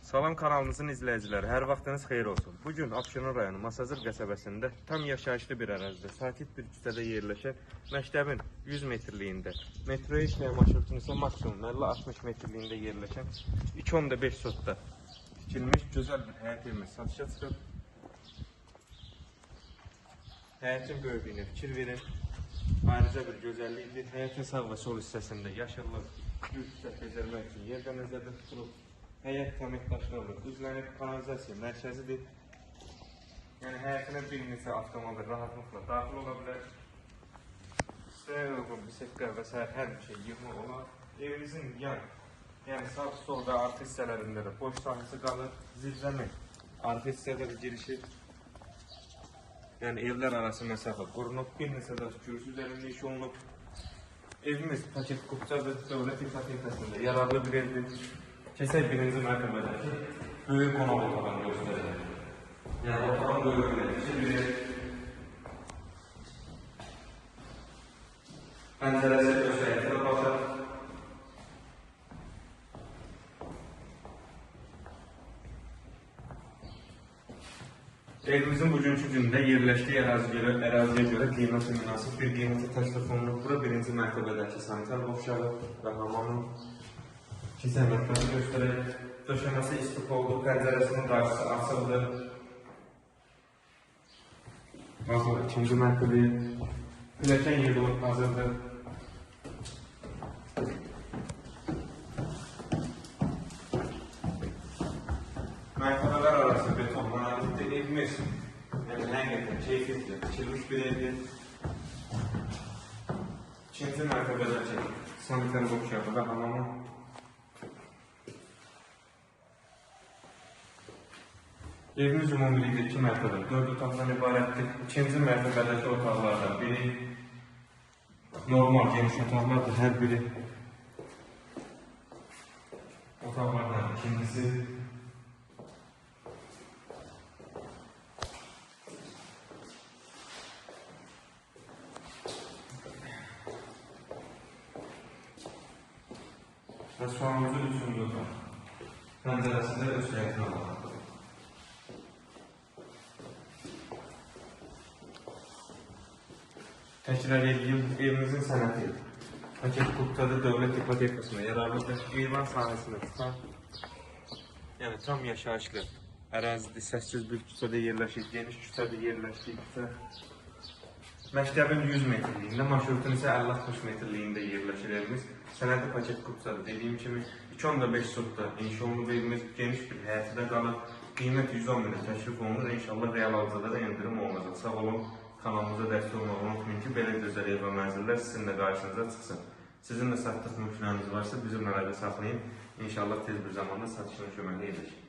Salam kanalımızın izləyiciləri, hər vaxtınız xeyir olsun. Bugün Abşeron rayonu Masazır qəsəbəsində tam yaşayışlı bir ərazidə, sakit bir küçədə yerləşən məktəbin 100 metrliyində, metroya işləyən marşrutun isə maksimum 50-60 metrliyində yerləşən 2.5 sotda tikilmiş gözəl bir həyət evimiz satışa çıxıb. Həyətin böyüklüyünə fikir verin. Ayrıca bir gözəllikdir. Həyətin sağ və sol hissəsində yaşıllıq, gül çiçək bezərmək üçün yerdə nəzərdə tutulub. Həyət təməkdaşlarla düzlənib, kanalizasiya mərkəzidir. Yəni həyətinə bir neçə avtomobil rahatlıqla daxil ola bilər. Sıraya uyğun bisiklet və sair hər bir şey yığma olar. Evimizin yəni sağ, sol və arxa hissələrində də boş sahəsi qalır. Zirzəmi arxa hissədə də girişir. Yəni evlər arası məsafə qorunub, bir neçə də kürsü üzərində iş olunub. Evimiz paket kupçadır, dövlət ipotekasında yararlı bir evdir. Keçək birinci mərtəbədəki böyük qonaq otağını göstərir. Yəni otağın böyüklüyünə fikir verir. Pəncərəsi göstəricilə baxır. Evimizin bugünkü gündə yerləşdiyi əraziyə görə qiyməti münasib bir qiymətə təklif olunub. Bura birinci mərtəbədəki sanitar boşağı və hamamın keçən mərtəbəsi göstərək. Döşəməsi istif oldu, pəncərəsinin qarşısı açıldı. Baxın, ikinci mərtəbəyə pilləkən yığılıb hazırdır. Mərtəbələr arası beton monolitdir. Evimiz həqiqətən keyfiyyətli, tikilmiş bir evdir. İkinci mərtəbədəki sanitar boşağı və hamamı. Evimiz ümumilikdə 2 mərtəbə, 4 otaqdan ibarətdir. İkinci mərtəbədəki otaqlardan biri normal geniş otaqlardır, hər biri. Otaqlardan ikincisi. Və sonumuzun üçüncü otaq. Pəncərəsində öz həyətinə baxır. Təkrar edeyim, evimizin sənəti paket kupçada dövlət ipotekasına yararlıdır. Eyvan sahəsində tutan, yəni tam yaşayışlı ərazidir, səssiz bir küçədə yerləşir, geniş küçədə yerləşdiyi küçə. Məktəbin 100 metrliyində, marşrutun isə 50-60 metrliyində yerləşir evimiz. Sənəti paket kupçada dediyim kimi 2.5 sotda inşa olunub evimiz, geniş bir həyətidə qalır. Qiymət 110 minə təklif olunur, inşallah real alıcıda da endirim olacaq. Sağ olun. Kanalımıza dəstək olmağı unutmayın ki, belə gözəl ev və mənzillər sizin də qarşınıza çıxsın. Sizin də satdıq mümkünləriniz varsa bizimlə əlaqə saxlayın. İnşallah tez bir zamanda satışına kömək edəcək.